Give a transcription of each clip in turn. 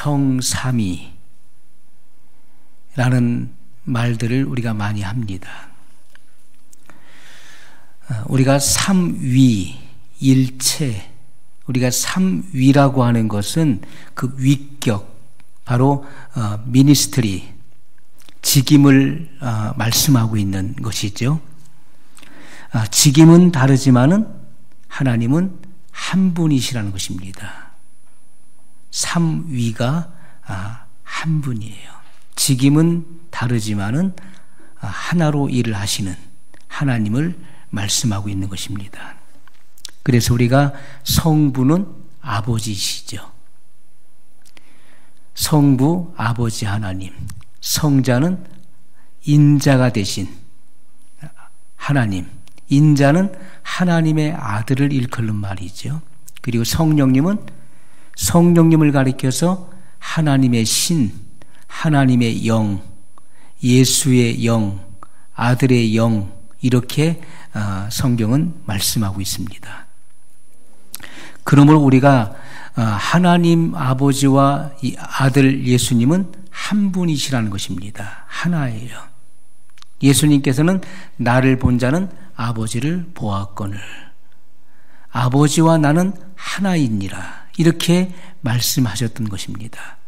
성삼위라는 말들을 우리가 많이 합니다. 우리가 삼위, 일체, 우리가 삼위라고 하는 것은 그 위격, 바로 미니스트리, 직임을 말씀하고 있는 것이죠. 직임은 다르지만은 하나님은 한 분이시라는 것입니다. 삼위가 한 분이에요. 직임은 다르지만은 하나로 일을 하시는 하나님을 말씀하고 있는 것입니다. 그래서 우리가 성부는 아버지시죠. 성부 아버지 하나님, 성자는 인자가 되신 하나님, 인자는 하나님의 아들을 일컬는 말이죠. 그리고 성령님은 성령님을 가리켜서 하나님의 신, 하나님의 영, 예수의 영, 아들의 영, 이렇게 성경은 말씀하고 있습니다. 그러므로 우리가 하나님 아버지와 이 아들 예수님은 한 분이시라는 것입니다. 하나예요. 예수님께서는 나를 본 자는 아버지를 보았거늘 아버지와 나는 하나이니라, 이렇게 말씀하셨던 것입니다.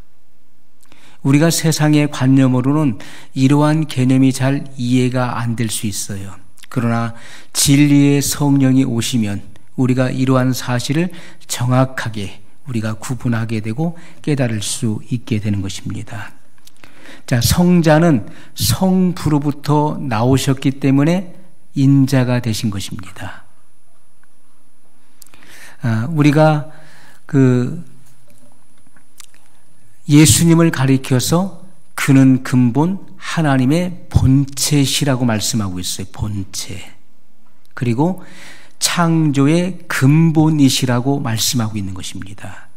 우리가 세상의 관념으로는 이러한 개념이 잘 이해가 안 될 수 있어요. 그러나 진리의 성령이 오시면 우리가 이러한 사실을 정확하게 우리가 구분하게 되고 깨달을 수 있게 되는 것입니다. 자, 성자는 성부로부터 나오셨기 때문에 인자가 되신 것입니다. 우리가 예수님을 가리켜서 그는 근본 하나님의 본체시라고 말씀하고 있어요. 본체. 그리고 창조의 근본이시라고 말씀하고 있는 것입니다.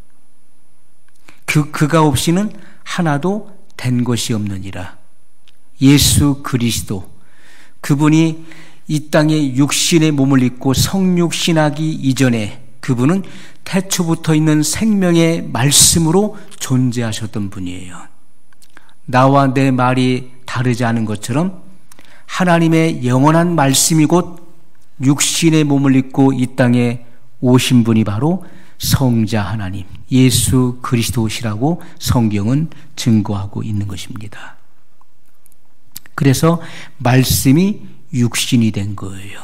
그가 없이는 하나도 된 것이 없느니라. 예수 그리스도, 그분이 이 땅에 육신의 몸을 입고 성육신하기 이전에 그분은 태초부터 있는 생명의 말씀으로 존재하셨던 분이에요. 나와 내 말이 다르지 않은 것처럼 하나님의 영원한 말씀이 곧 육신의 몸을 입고 이 땅에 오신 분이 바로 성자 하나님 예수 그리스도시라고 성경은 증거하고 있는 것입니다. 그래서 말씀이 육신이 된 거예요.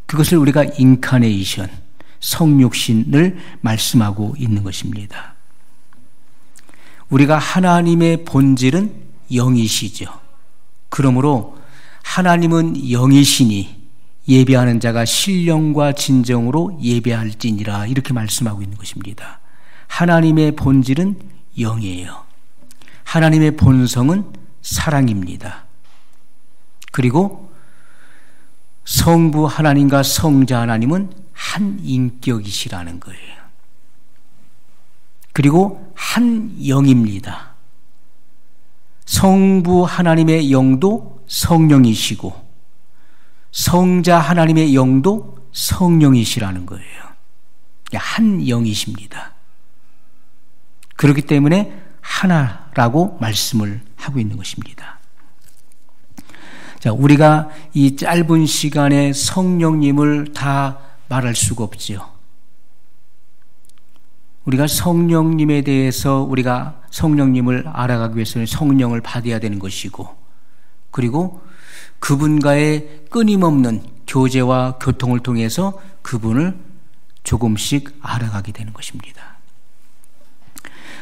그것을 우리가 인카네이션, 성육신을 말씀하고 있는 것입니다. 우리가 하나님의 본질은 영이시죠. 그러므로 하나님은 영이시니 예배하는 자가 신령과 진정으로 예배할지니라, 이렇게 말씀하고 있는 것입니다. 하나님의 본질은 영이에요. 하나님의 본성은 사랑입니다. 그리고 성부 하나님과 성자 하나님은 한 인격이시라는 거예요. 그리고 한 영입니다. 성부 하나님의 영도 성령이시고 성자 하나님의 영도 성령이시라는 거예요. 한 영이십니다. 그렇기 때문에 하나라고 말씀을 하고 있는 것입니다. 자, 우리가 이 짧은 시간에 성령님을 다 말할 수가 없지요. 우리가 성령님에 대해서 우리가 성령님을 알아가기 위해서는 성령을 받아야 되는 것이고, 그리고 그분과의 끊임없는 교제와 교통을 통해서 그분을 조금씩 알아가게 되는 것입니다.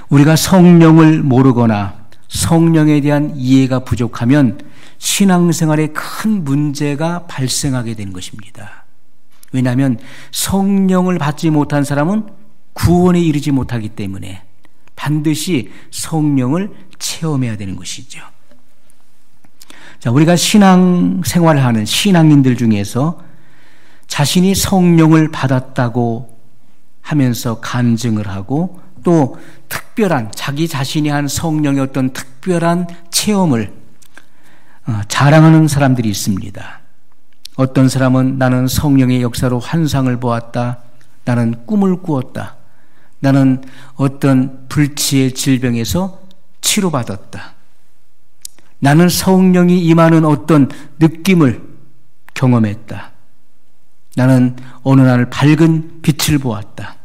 우리가 성령을 모르거나 성령에 대한 이해가 부족하면 신앙생활에 큰 문제가 발생하게 되는 것입니다. 왜냐하면 성령을 받지 못한 사람은 구원에 이르지 못하기 때문에 반드시 성령을 체험해야 되는 것이죠. 자, 우리가 신앙생활을 하는 신앙인들 중에서 자신이 성령을 받았다고 하면서 간증을 하고 또 특별한 자기 자신이 한 성령의 어떤 특별한 체험을 자랑하는 사람들이 있습니다. 어떤 사람은 나는 성령의 역사로 환상을 보았다. 나는 꿈을 꾸었다. 나는 어떤 불치의 질병에서 치료받았다. 나는 성령이 임하는 어떤 느낌을 경험했다. 나는 어느 날 밝은 빛을 보았다.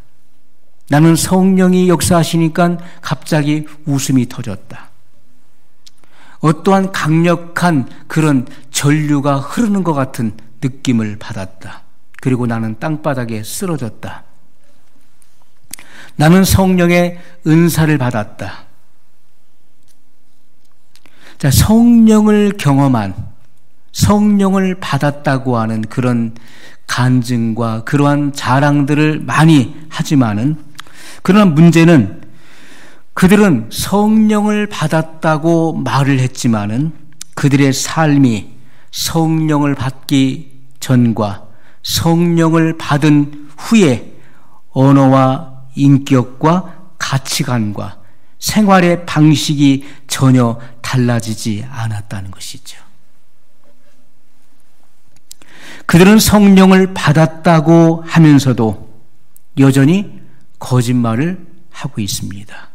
나는 성령이 역사하시니까 갑자기 웃음이 터졌다. 어떠한 강력한 그런 전류가 흐르는 것 같은 느낌을 받았다. 그리고 나는 땅바닥에 쓰러졌다. 나는 성령의 은사를 받았다. 자, 성령을 경험한, 성령을 받았다고 하는 그런 간증과 그러한 자랑들을 많이 하지만은, 그러나 문제는 그들은 성령을 받았다고 말을 했지만은 그들의 삶이 성령을 받기 전과 성령을 받은 후에 언어와 인격과 가치관과 생활의 방식이 전혀 달라지지 않았다는 것이죠. 그들은 성령을 받았다고 하면서도 여전히 거짓말을 하고 있습니다.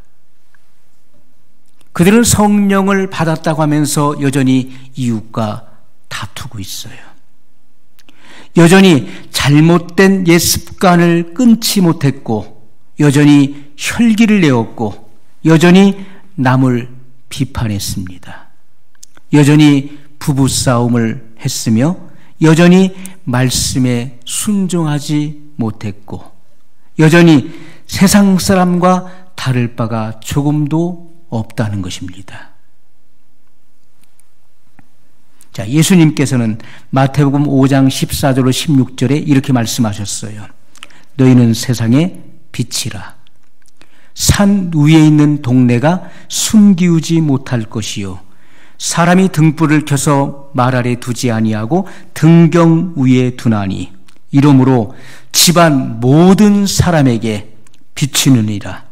그들은 성령을 받았다고 하면서 여전히 이웃과 다투고 있어요. 여전히 잘못된 옛 습관을 끊지 못했고, 여전히 혈기를 내었고, 여전히 남을 비판했습니다. 여전히 부부싸움을 했으며, 여전히 말씀에 순종하지 못했고, 여전히 세상 사람과 다를 바가 조금도 없다는 것입니다. 자, 예수님께서는 마태복음 5장 14절로 16절에 이렇게 말씀하셨어요. 너희는 세상의 빛이라. 산 위에 있는 동네가 숨기우지 못할 것이요, 사람이 등불을 켜서 말 아래 두지 아니하고 등경 위에 두나니 이러므로 집안 모든 사람에게 비추느니라.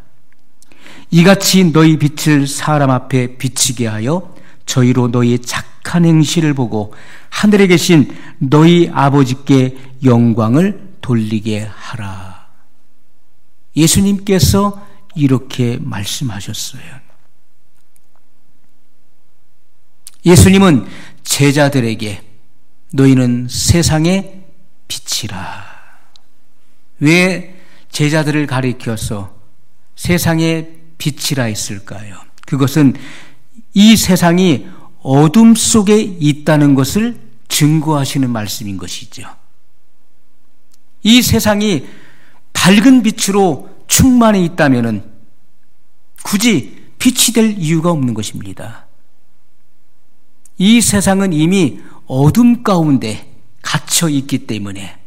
이같이 너희 빛을 사람 앞에 비치게 하여 저희로 너희의 착한 행실을 보고 하늘에 계신 너희 아버지께 영광을 돌리게 하라. 예수님께서 이렇게 말씀하셨어요. 예수님은 제자들에게 너희는 세상의 빛이라. 왜 제자들을 가리켜서 세상의 빛이라 했을까요? 그것은 이 세상이 어둠 속에 있다는 것을 증거하시는 말씀인 것이죠. 이 세상이 밝은 빛으로 충만해 있다면 굳이 빛이 될 이유가 없는 것입니다. 이 세상은 이미 어둠 가운데 갇혀 있기 때문에,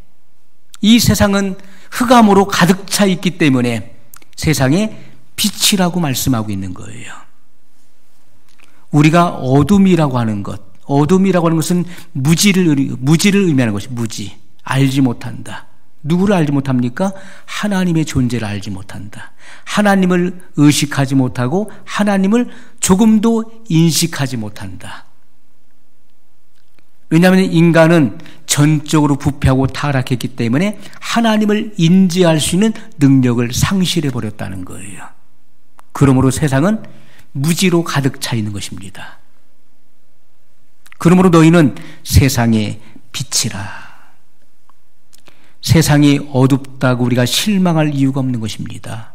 이 세상은 흑암으로 가득 차 있기 때문에 세상에 빛이라고 말씀하고 있는 거예요. 우리가 어둠이라고 하는 것, 어둠이라고 하는 것은 무지를 의미하는 것이 무지, 알지 못한다. 누구를 알지 못합니까? 하나님의 존재를 알지 못한다. 하나님을 의식하지 못하고 하나님을 조금도 인식하지 못한다. 왜냐하면 인간은 전적으로 부패하고 타락했기 때문에 하나님을 인지할 수 있는 능력을 상실해버렸다는 거예요. 그러므로 세상은 무지로 가득 차 있는 것입니다. 그러므로 너희는 세상의 빛이라. 세상이 어둡다고 우리가 실망할 이유가 없는 것입니다.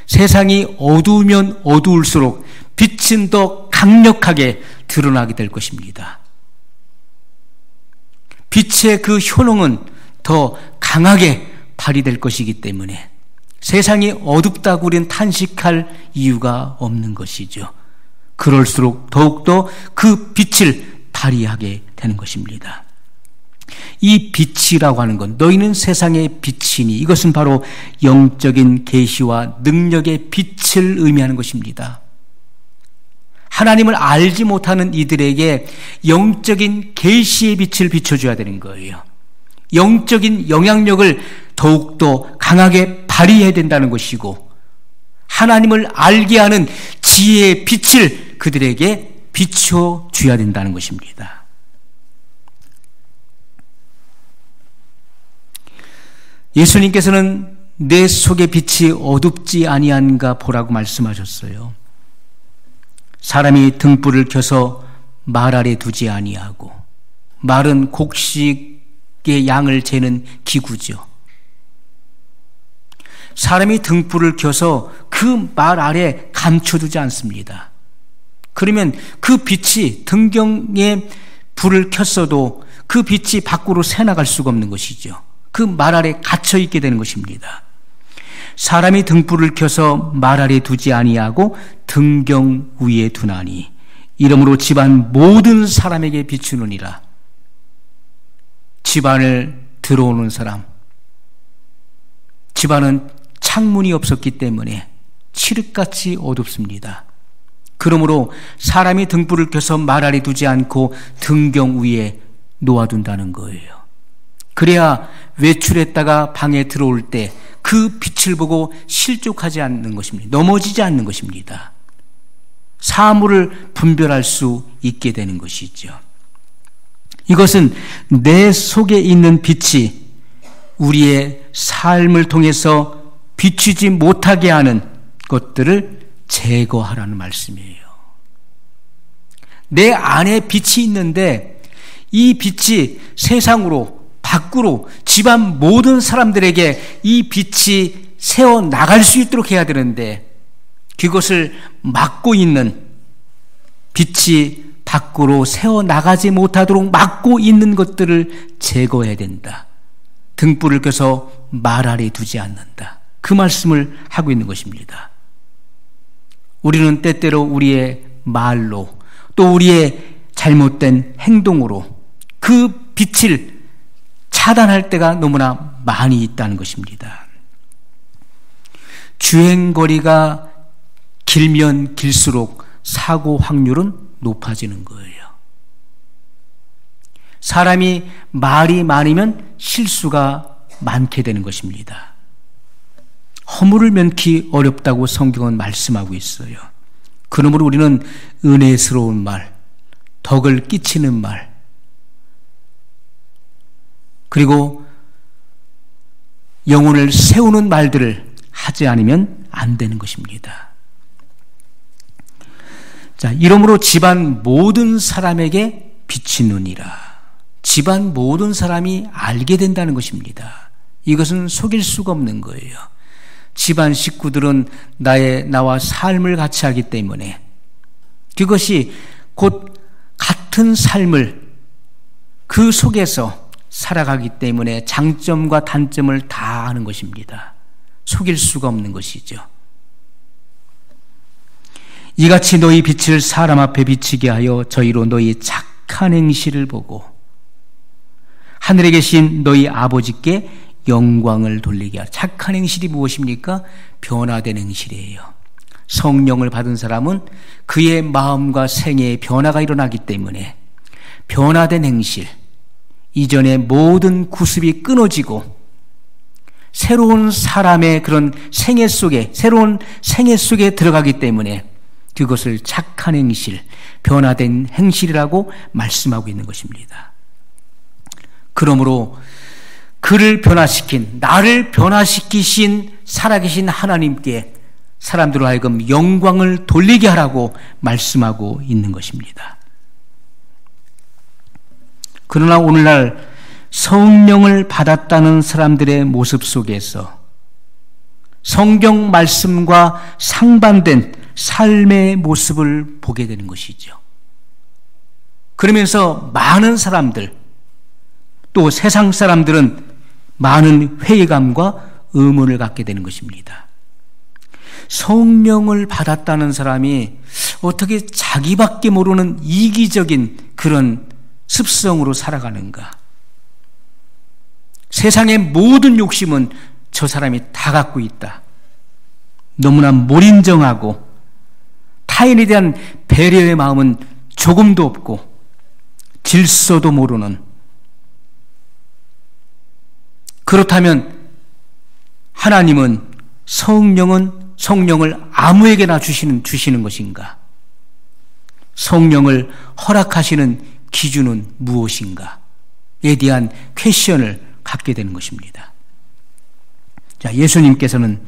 세상이 어두우면 어두울수록 빛은 더 강력하게 드러나게 될 것입니다. 빛의 그 효능은 더 강하게 발휘될 것이기 때문에 세상이 어둡다고 우리는 탄식할 이유가 없는 것이죠. 그럴수록 더욱더 그 빛을 발휘하게 되는 것입니다. 이 빛이라고 하는 건 너희는 세상의 빛이니, 이것은 바로 영적인 계시와 능력의 빛을 의미하는 것입니다. 하나님을 알지 못하는 이들에게 영적인 계시의 빛을 비춰줘야 되는 거예요. 영적인 영향력을 더욱더 강하게 발휘해야 된다는 것이고, 하나님을 알게 하는 지혜의 빛을 그들에게 비춰줘야 된다는 것입니다. 예수님께서는 내 속의 빛이 어둡지 아니한가 보라고 말씀하셨어요. 사람이 등불을 켜서 말 아래 두지 아니하고, 말은 곡식의 양을 재는 기구죠. 사람이 등불을 켜서 그 말 아래 감춰두지 않습니다. 그러면 그 빛이 등경에 불을 켰어도 그 빛이 밖으로 새나갈 수가 없는 것이죠. 그 말 아래 갇혀 있게 되는 것입니다. 사람이 등불을 켜서 말 아래 두지 아니하고 등경 위에 두나니 이러므로 집안 모든 사람에게 비추느니라. 집안을 들어오는 사람, 집안은 창문이 없었기 때문에 칠흑같이 어둡습니다. 그러므로 사람이 등불을 켜서 말 아래 두지 않고 등경 위에 놓아둔다는 거예요. 그래야 외출했다가 방에 들어올 때 그 빛을 보고 실족하지 않는 것입니다. 넘어지지 않는 것입니다. 사물을 분별할 수 있게 되는 것이죠. 이것은 내 속에 있는 빛이 우리의 삶을 통해서 비추지 못하게 하는 것들을 제거하라는 말씀이에요. 내 안에 빛이 있는데 이 빛이 세상으로, 밖으로, 집안 모든 사람들에게 이 빛이 새어 나갈 수 있도록 해야 되는데 그것을 막고 있는, 빛이 밖으로 새어 나가지 못하도록 막고 있는 것들을 제거해야 된다. 등불을 켜서 말 아래 두지 않는다. 그 말씀을 하고 있는 것입니다. 우리는 때때로 우리의 말로 또 우리의 잘못된 행동으로 그 빛을 차단할 때가 너무나 많이 있다는 것입니다. 주행거리가 길면 길수록 사고 확률은 높아지는 거예요. 사람이 말이 많으면 실수가 많게 되는 것입니다. 허물을 면키 어렵다고 성경은 말씀하고 있어요. 그러므로 우리는 은혜스러운 말, 덕을 끼치는 말, 그리고 영혼을 세우는 말들을 하지 않으면 안 되는 것입니다. 자, 이러므로 집안 모든 사람에게 비치느니라. 집안 모든 사람이 알게 된다는 것입니다. 이것은 속일 수가 없는 거예요. 집안 식구들은 나와 삶을 같이 하기 때문에 그것이 곧 같은 삶을 그 속에서 살아가기 때문에 장점과 단점을 다 아는 것입니다. 속일 수가 없는 것이죠. 이같이 너희 빛을 사람 앞에 비치게 하여 저희로 너희 착한 행실을 보고 하늘에 계신 너희 아버지께 영광을 돌리게 하라. 착한 행실이 무엇입니까? 변화된 행실이에요. 성령을 받은 사람은 그의 마음과 생애에 변화가 일어나기 때문에 변화된 행실, 이전의 모든 구습이 끊어지고 새로운 사람의 그런 생애 속에, 새로운 생애 속에 들어가기 때문에 그것을 착한 행실, 변화된 행실이라고 말씀하고 있는 것입니다. 그러므로 그를 변화시킨, 나를 변화시키신 살아계신 하나님께 사람들로 하여금 영광을 돌리게 하라고 말씀하고 있는 것입니다. 그러나 오늘날 성령을 받았다는 사람들의 모습 속에서 성경 말씀과 상반된 삶의 모습을 보게 되는 것이죠. 그러면서 많은 사람들, 또 세상 사람들은 많은 회의감과 의문을 갖게 되는 것입니다. 성령을 받았다는 사람이 어떻게 자기밖에 모르는 이기적인 그런 습성으로 살아가는가? 세상의 모든 욕심은 저 사람이 다 갖고 있다. 너무나 몰인정하고 타인에 대한 배려의 마음은 조금도 없고 질서도 모르는, 그렇다면 하나님은 성령을 아무에게나 주시는 것인가? 성령을 허락하시는 기준은 무엇인가에 대한 퀘션을 갖게 되는 것입니다. 자, 예수님께서는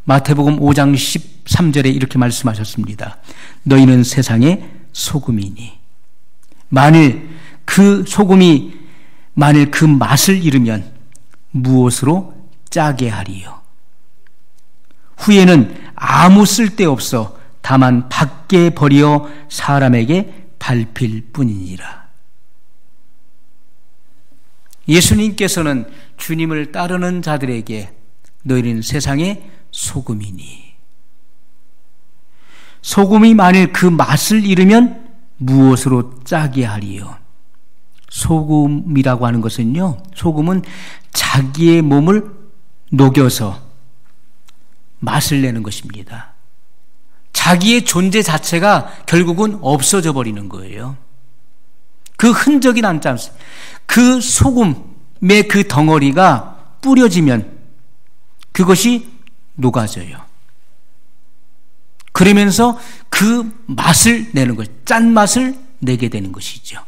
마태복음 5장 13절에 이렇게 말씀하셨습니다. 너희는 세상의 소금이니 만일 그 소금이 그 맛을 잃으면 무엇으로 짜게 하리요. 후에는 아무 쓸데없어 다만 밖에 버려 사람에게 밟힐 뿐이니라. 예수님께서는 주님을 따르는 자들에게 너희는 세상의 소금이니 소금이 만일 그 맛을 잃으면 무엇으로 짜게 하리요. 소금이라고 하는 것은요, 소금은 자기의 몸을 녹여서 맛을 내는 것입니다. 자기의 존재 자체가 결국은 없어져 버리는 거예요. 그 흔적이 남지 않습니다. 그 소금의 그 덩어리가 뿌려지면 그것이 녹아져요. 그러면서 그 맛을 내는 것, 짠맛을 내게 되는 것이죠.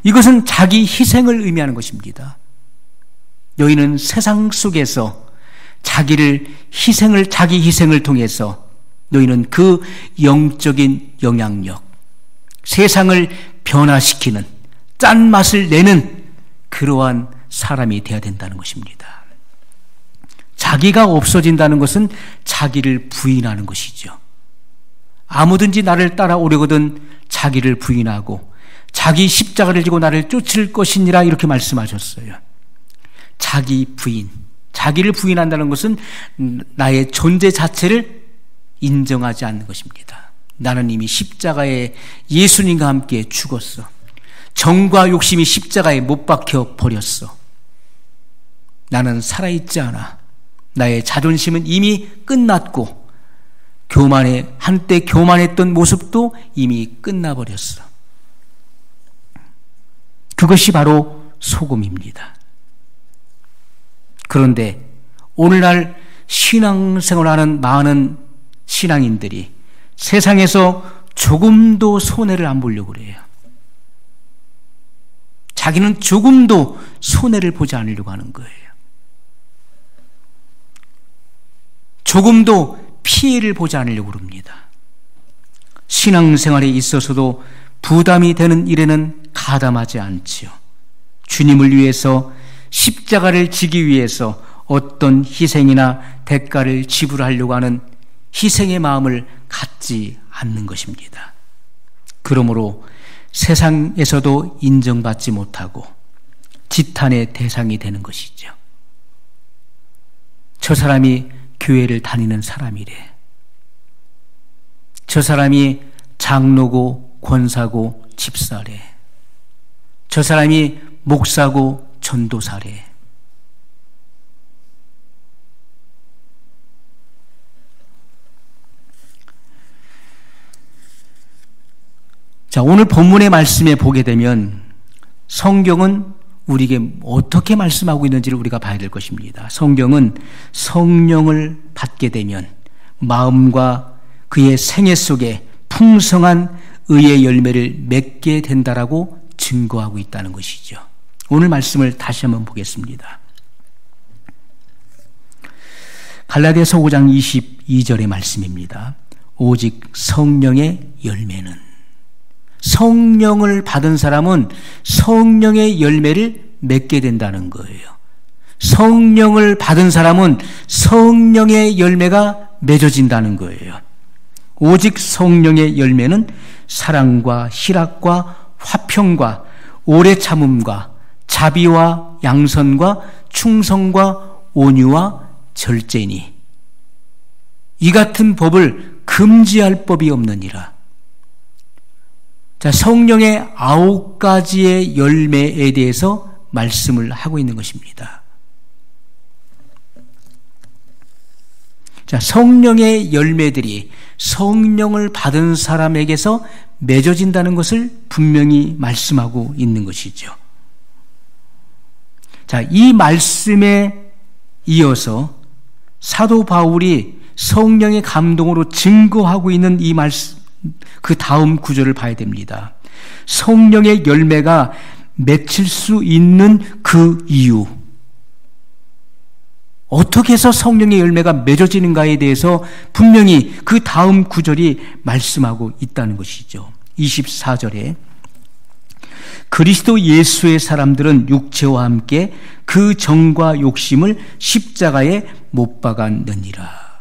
이것은 자기 희생을 의미하는 것입니다. 너희는 세상 속에서 자기 희생을 통해서 너희는 그 영적인 영향력, 세상을 변화시키는 짠맛을 내는 그러한 사람이 되어야 된다는 것입니다. 자기가 없어진다는 것은 자기를 부인하는 것이죠. 아무든지 나를 따라오려거든 자기를 부인하고 자기 십자가를 지고 나를 쫓을 것이니라 이렇게 말씀하셨어요. 자기 부인, 자기를 부인한다는 것은 나의 존재 자체를 인정하지 않는 것입니다. 나는 이미 십자가에 예수님과 함께 죽었어. 정과 욕심이 십자가에 못 박혀 버렸어. 나는 살아있지 않아. 나의 자존심은 이미 끝났고 한때 교만했던 모습도 이미 끝나버렸어. 그것이 바로 소금입니다. 그런데 오늘날 신앙생활하는 많은 신앙인들이 세상에서 조금도 손해를 안 보려고 그래요. 자기는 조금도 손해를 보지 않으려고 하는 거예요. 조금도 피해를 보지 않으려고 합니다. 신앙생활에 있어서도 부담이 되는 일에는 가담하지 않지요. 주님을 위해서 십자가를 지기 위해서 어떤 희생이나 대가를 지불하려고 하는 희생의 마음을 갖지 않는 것입니다. 그러므로 세상에서도 인정받지 못하고 지탄의 대상이 되는 것이죠. 저 사람이 교회를 다니는 사람이래. 저 사람이 장로고 권사고 집사래. 저 사람이 목사고 전도사래. 자, 오늘 본문의 말씀에 보게 되면 성경은 우리에게 어떻게 말씀하고 있는지를 우리가 봐야 될 것입니다. 성경은 성령을 받게 되면 마음과 그의 생애 속에 풍성한 의의 열매를 맺게 된다라고 증거하고 있다는 것이죠. 오늘 말씀을 다시 한번 보겠습니다. 갈라디아서 5장 22절의 말씀입니다. 오직 성령의 열매는, 성령을 받은 사람은 성령의 열매를 맺게 된다는 거예요. 성령을 받은 사람은 성령의 열매가 맺어진다는 거예요. 오직 성령의 열매는 사랑과 희락과 화평과 오래 참음과 자비와 양선과 충성과 온유와 절제니 이 같은 법을 금지할 법이 없느니라. 자, 성령의 9가지의 열매에 대해서 말씀을 하고 있는 것입니다. 자, 성령의 열매들이 성령을 받은 사람에게서 맺어진다는 것을 분명히 말씀하고 있는 것이죠. 자, 이 말씀에 이어서 사도 바울이 성령의 감동으로 증거하고 있는 이 말씀, 그 다음 구절을 봐야 됩니다. 성령의 열매가 맺힐 수 있는 그 이유. 어떻게 해서 성령의 열매가 맺어지는가에 대해서 분명히 그 다음 구절이 말씀하고 있다는 것이죠. 24절에 그리스도 예수의 사람들은 육체와 함께 그 정과 욕심을 십자가에 못 박았느니라.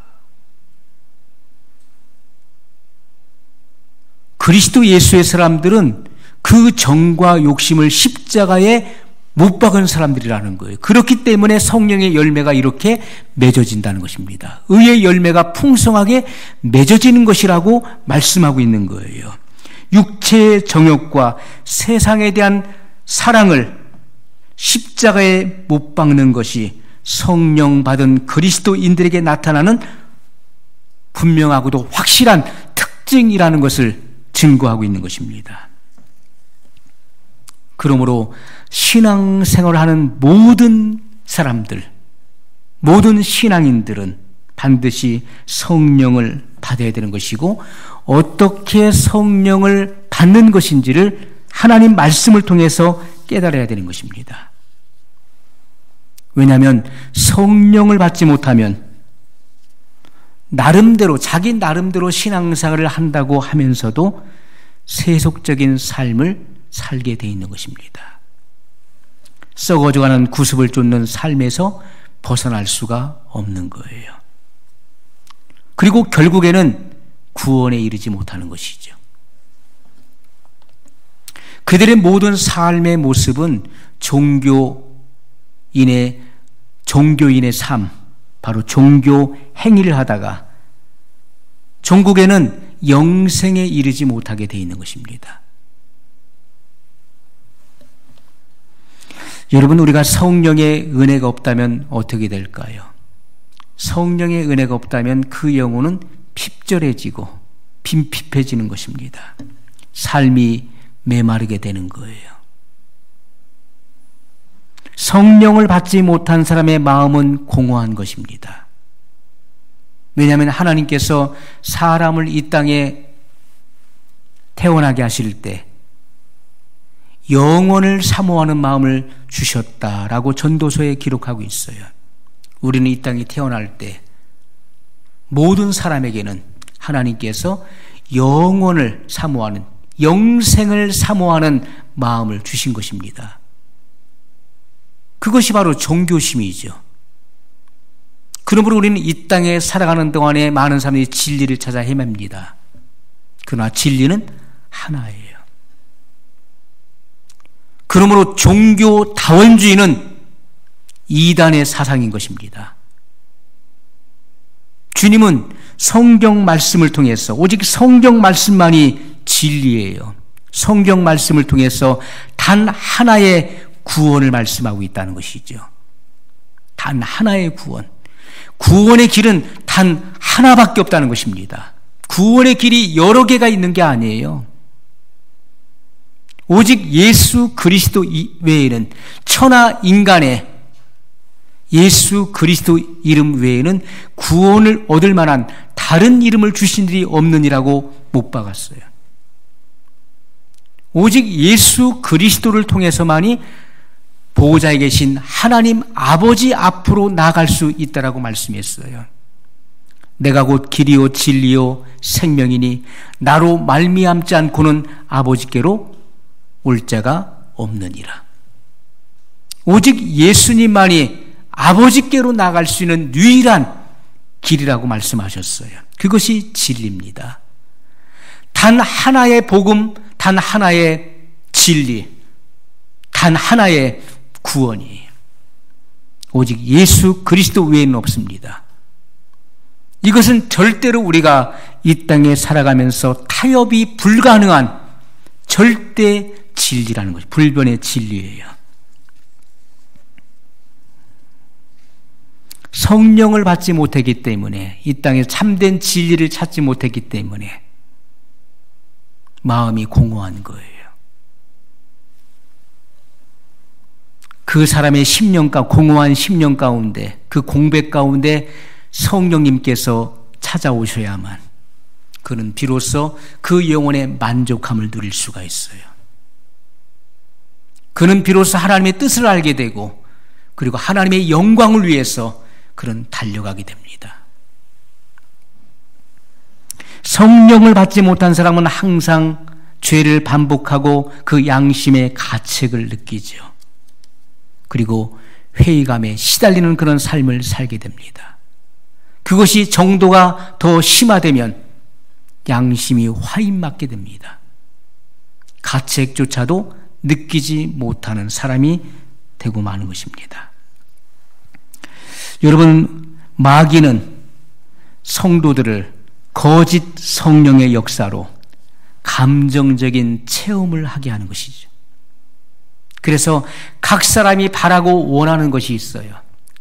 그리스도 예수의 사람들은 그 정과 욕심을 십자가에 못 박은 사람들이라는 거예요. 그렇기 때문에 성령의 열매가 이렇게 맺어진다는 것입니다. 의의 열매가 풍성하게 맺어지는 것이라고 말씀하고 있는 거예요. 육체의 정욕과 세상에 대한 사랑을 십자가에 못 박는 것이 성령 받은 그리스도인들에게 나타나는 분명하고도 확실한 특징이라는 것을 증거하고 있는 것입니다. 그러므로 신앙생활을 하는 모든 사람들, 모든 신앙인들은 반드시 성령을 받아야 되는 것이고, 어떻게 성령을 받는 것인지를 하나님 말씀을 통해서 깨달아야 되는 것입니다. 왜냐하면 성령을 받지 못하면 자기 나름대로 신앙생활을 한다고 하면서도 세속적인 삶을 살게 돼 있는 것입니다. 썩어져가는 구습을 쫓는 삶에서 벗어날 수가 없는 거예요. 그리고 결국에는 구원에 이르지 못하는 것이죠. 그들의 모든 삶의 모습은 종교인의 삶, 바로 종교 행위를 하다가 종국에는 영생에 이르지 못하게 돼 있는 것입니다. 여러분, 우리가 성령의 은혜가 없다면 어떻게 될까요? 성령의 은혜가 없다면 그 영혼은 핍절해지고 빈핍해지는 것입니다. 삶이 메마르게 되는 거예요. 성령을 받지 못한 사람의 마음은 공허한 것입니다. 왜냐하면 하나님께서 사람을 이 땅에 태어나게 하실 때 영원을 사모하는 마음을 주셨다라고 전도서에 기록하고 있어요. 우리는 이 땅에 태어날 때 모든 사람에게는 하나님께서 영원을 사모하는, 영생을 사모하는 마음을 주신 것입니다. 그것이 바로 종교심이죠. 그러므로 우리는 이 땅에 살아가는 동안에 많은 사람들이 진리를 찾아 헤맵니다. 그러나 진리는 하나예요. 그러므로 종교다원주의는 이단의 사상인 것입니다. 주님은 성경 말씀을 통해서, 오직 성경 말씀만이 진리예요. 성경 말씀을 통해서 단 하나의 구원을 말씀하고 있다는 것이죠. 단 하나의 구원. 구원의 길은 단 하나밖에 없다는 것입니다. 구원의 길이 여러 개가 있는 게 아니에요. 오직 예수 그리스도 외에는, 천하 인간의 예수 그리스도 이름 외에는 구원을 얻을 만한 다른 이름을 주신 일이 없느니라고 못 박았어요. 오직 예수 그리스도를 통해서만이 보호자에 계신 하나님 아버지 앞으로 나아갈 수 있다라고 말씀했어요. 내가 곧 길이요 진리요 생명이니 나로 말미암지 않고는 아버지께로 올 자가 없느니라. 오직 예수님만이 아버지께로 나갈 수 있는 유일한 길이라고 말씀하셨어요. 그것이 진리입니다. 단 하나의 복음, 단 하나의 진리, 단 하나의 구원이 오직 예수 그리스도 외에는 없습니다. 이것은 절대로 우리가 이 땅에 살아가면서 타협이 불가능한 절대 진리라는 것이, 불변의 진리예요. 성령을 받지 못했기 때문에, 이 땅에 참된 진리를 찾지 못했기 때문에 마음이 공허한 거예요. 그 사람의 공허한 심령 가운데, 그 공백 가운데 성령님께서 찾아오셔야만 그는 비로소 그 영혼의 만족함을 누릴 수가 있어요. 그는 비로소 하나님의 뜻을 알게 되고, 그리고 하나님의 영광을 위해서 그런 달려가게 됩니다. 성령을 받지 못한 사람은 항상 죄를 반복하고 그 양심의 가책을 느끼죠. 그리고 회의감에 시달리는 그런 삶을 살게 됩니다. 그것이 정도가 더 심화되면 양심이 화인맞게 됩니다. 가책조차도 느끼지 못하는 사람이 되고 마는 것입니다. 여러분, 마귀는 성도들을 거짓 성령의 역사로 감정적인 체험을 하게 하는 것이죠. 그래서 각 사람이 바라고 원하는 것이 있어요.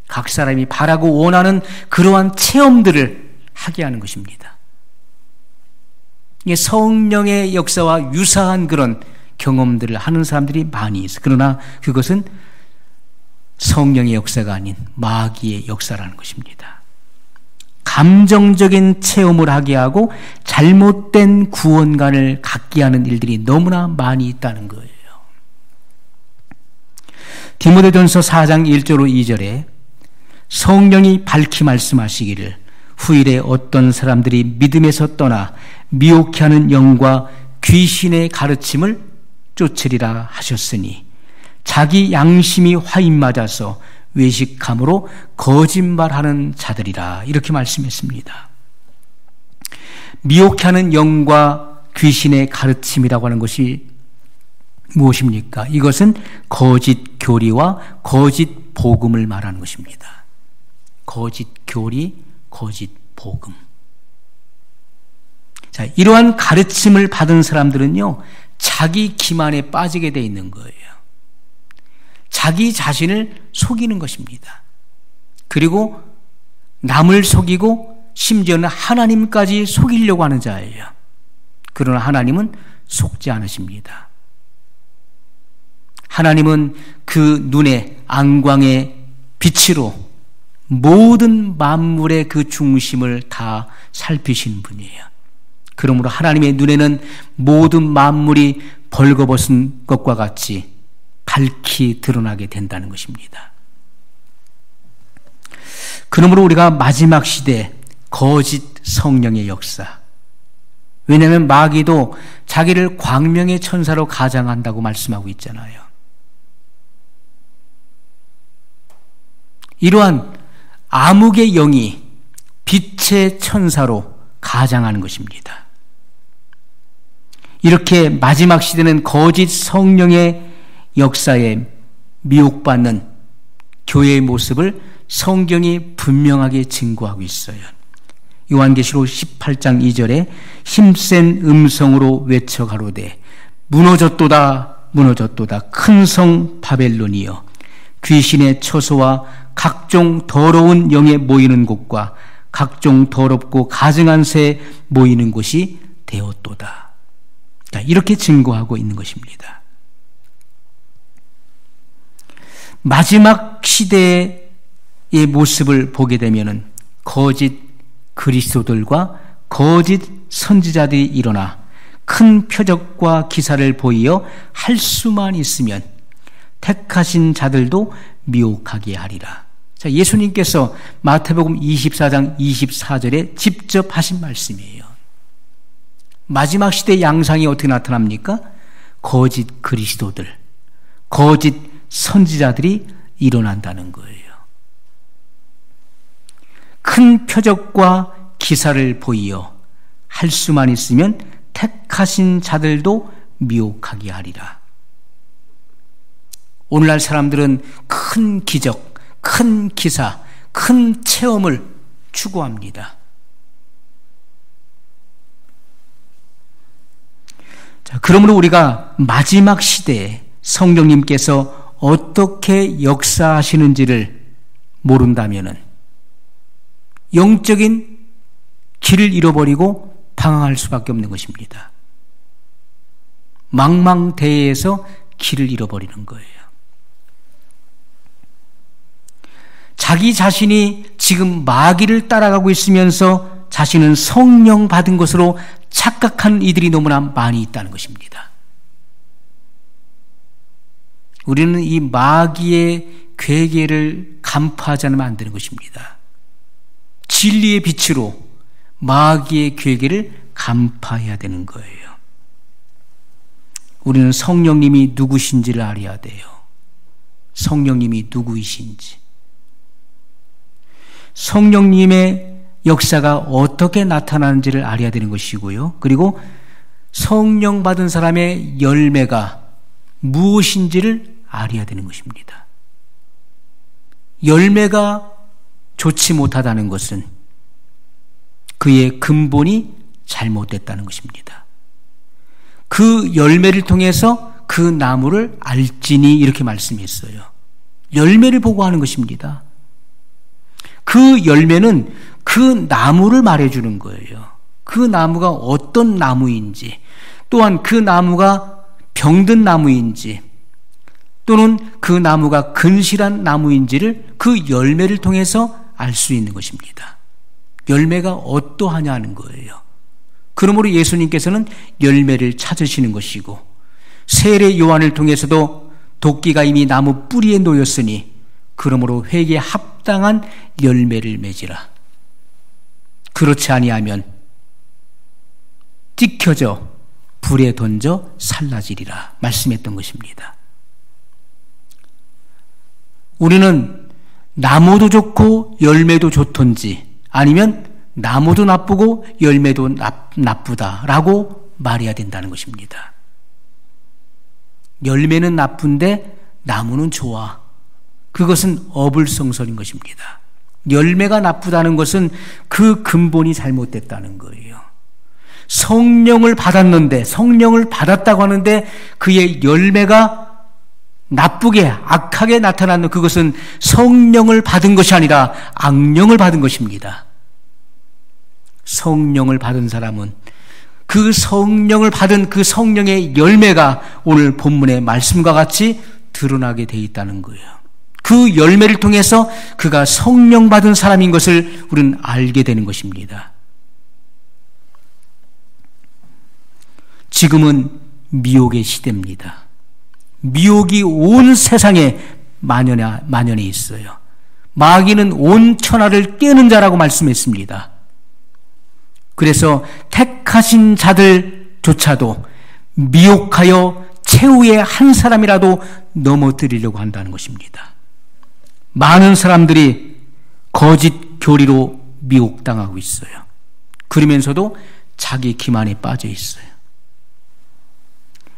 각 사람이 바라고 원하는 그러한 체험들을 하게 하는 것입니다. 이게 성령의 역사와 유사한 그런 경험들을 하는 사람들이 많이 있어요. 그러나 그것은 성령의 역사가 아닌 마귀의 역사라는 것입니다. 감정적인 체험을 하게 하고 잘못된 구원관을 갖게 하는 일들이 너무나 많이 있다는 거예요. 디모데전서 4장 1절로 2절에 성령이 밝히 말씀하시기를 후일에 어떤 사람들이 믿음에서 떠나 미혹해 하는 영과 귀신의 가르침을 쫓으리라 하셨으니 자기 양심이 화인맞아서 외식함으로 거짓말하는 자들이라, 이렇게 말씀했습니다. 미혹해 하는 영과 귀신의 가르침이라고 하는 것이 무엇입니까? 이것은 거짓 교리와 거짓 복음을 말하는 것입니다. 거짓 교리, 거짓 복음. 자, 이러한 가르침을 받은 사람들은요, 자기 기만에 빠지게 돼 있는 거예요. 자기 자신을 속이는 것입니다. 그리고 남을 속이고 심지어는 하나님까지 속이려고 하는 자예요. 그러나 하나님은 속지 않으십니다. 하나님은 그 눈의 안광의 빛으로 모든 만물의 그 중심을 다 살피신 분이에요. 그러므로 하나님의 눈에는 모든 만물이 벌거벗은 것과 같이 밝히 드러나게 된다는 것입니다. 그러므로 우리가 마지막 시대 거짓 성령의 역사, 왜냐하면 마귀도 자기를 광명의 천사로 가장한다고 말씀하고 있잖아요. 이러한 암흑의 영이 빛의 천사로 가장하는 것입니다. 이렇게 마지막 시대는 거짓 성령의 역사에 미혹받는 교회의 모습을 성경이 분명하게 증거하고 있어요. 요한계시록 18장 2절에 힘센 음성으로 외쳐 가로되 무너졌도다 무너졌도다 큰 성 바벨론이여 귀신의 처소와 각종 더러운 영에 모이는 곳과 각종 더럽고 가증한 새에 모이는 곳이 되었도다. 이렇게 증거하고 있는 것입니다. 마지막 시대의 모습을 보게 되면은 거짓 그리스도들과 거짓 선지자들이 일어나 큰 표적과 기사를 보이어 할 수만 있으면 택하신 자들도 미혹하게 하리라. 자, 예수님께서 마태복음 24장 24절에 직접 하신 말씀이에요. 마지막 시대의 양상이 어떻게 나타납니까? 거짓 그리스도들, 거짓 선지자들이 일어난다는 거예요. 큰 표적과 기사를 보이어 할 수만 있으면 택하신 자들도 미혹하게 하리라. 오늘날 사람들은 큰 기적, 큰 기사, 큰 체험을 추구합니다. 자, 그러므로 우리가 마지막 시대에 성령님께서 어떻게 역사하시는지를 모른다면은 영적인 길을 잃어버리고 방황할 수밖에 없는 것입니다. 망망대해에서 길을 잃어버리는 거예요. 자기 자신이 지금 마귀를 따라가고 있으면서 자신은 성령 받은 것으로 착각하는 이들이 너무나 많이 있다는 것입니다. 우리는 이 마귀의 괴계를 간파하지 않으면 안 되는 것입니다. 진리의 빛으로 마귀의 괴계를 간파해야 되는 거예요. 우리는 성령님이 누구신지를 알아야 돼요. 성령님이 누구이신지. 성령님의 역사가 어떻게 나타나는지를 알아야 되는 것이고요. 그리고 성령 받은 사람의 열매가 무엇인지를 알아야 되는 것입니다. 열매가 좋지 못하다는 것은 그의 근본이 잘못됐다는 것입니다. 그 열매를 통해서 그 나무를 알지니 이렇게 말씀했어요. 열매를 보고 하는 것입니다. 그 열매는 그 나무를 말해주는 거예요. 그 나무가 어떤 나무인지, 또한 그 나무가 병든 나무인지, 또는 그 나무가 근실한 나무인지를 그 열매를 통해서 알 수 있는 것입니다. 열매가 어떠하냐 하는 거예요. 그러므로 예수님께서는 열매를 찾으시는 것이고, 세례 요한을 통해서도 도끼가 이미 나무 뿌리에 놓였으니 그러므로 회개에 합당한 열매를 맺으라. 그렇지 아니하면 찢겨져 불에 던져 살라지리라 말씀했던 것입니다. 우리는 나무도 좋고 열매도 좋던지, 아니면 나무도 나쁘고 열매도 나쁘다라고 말해야 된다는 것입니다. 열매는 나쁜데 나무는 좋아. 그것은 어불성설인 것입니다. 열매가 나쁘다는 것은 그 근본이 잘못됐다는 거예요. 성령을 받았는데, 성령을 받았다고 하는데 그의 열매가 나쁘게 악하게 나타나는, 그것은 성령을 받은 것이 아니라 악령을 받은 것입니다. 성령을 받은 사람은 그 성령을 받은 그 성령의 열매가 오늘 본문의 말씀과 같이 드러나게 돼 있다는 거예요. 그 열매를 통해서 그가 성령 받은 사람인 것을 우리는 알게 되는 것입니다. 지금은 미혹의 시대입니다. 미혹이 온 세상에 만연해 있어요. 마귀는 온 천하를 깨는 자라고 말씀했습니다. 그래서 택하신 자들조차도 미혹하여 최후의 한 사람이라도 넘어뜨리려고 한다는 것입니다. 많은 사람들이 거짓 교리로 미혹당하고 있어요. 그러면서도 자기 기만에 빠져 있어요.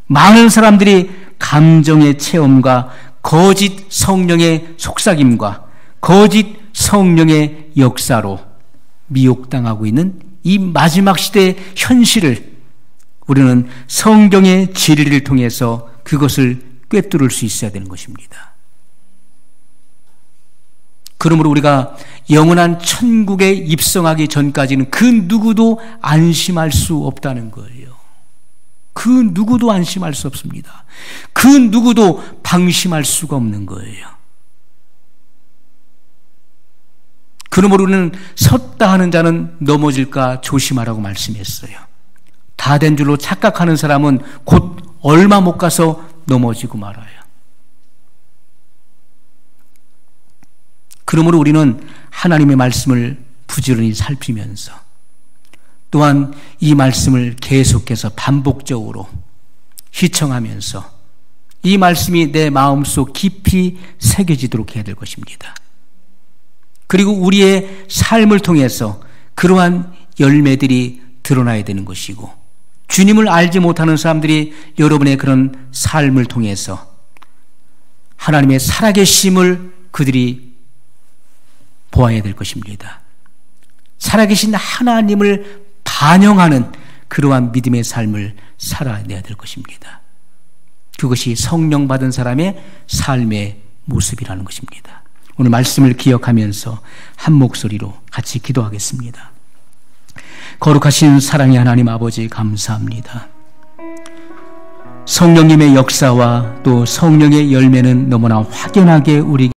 많은 사람들이 감정의 체험과 거짓 성령의 속삭임과 거짓 성령의 역사로 미혹당하고 있는 이 마지막 시대의 현실을 우리는 성경의 진리를 통해서 그것을 꿰뚫을 수 있어야 되는 것입니다. 그러므로 우리가 영원한 천국에 입성하기 전까지는 그 누구도 안심할 수 없다는 거예요. 그 누구도 안심할 수 없습니다. 그 누구도 방심할 수가 없는 거예요. 그러므로 우리는 섰다 하는 자는 넘어질까 조심하라고 말씀했어요. 다 된 줄로 착각하는 사람은 곧 얼마 못 가서 넘어지고 말아요. 그러므로 우리는 하나님의 말씀을 부지런히 살피면서, 또한 이 말씀을 계속해서 반복적으로 시청하면서 이 말씀이 내 마음속 깊이 새겨지도록 해야 될 것입니다. 그리고 우리의 삶을 통해서 그러한 열매들이 드러나야 되는 것이고, 주님을 알지 못하는 사람들이 여러분의 그런 삶을 통해서 하나님의 살아계심을 그들이 보아야 될 것입니다. 살아계신 하나님을 반영하는 그러한 믿음의 삶을 살아내야 될 것입니다. 그것이 성령 받은 사람의 삶의 모습이라는 것입니다. 오늘 말씀을 기억하면서 한 목소리로 같이 기도하겠습니다. 거룩하신 사랑의 하나님 아버지, 감사합니다. 성령님의 역사와 또 성령의 열매는 너무나 확연하게 우리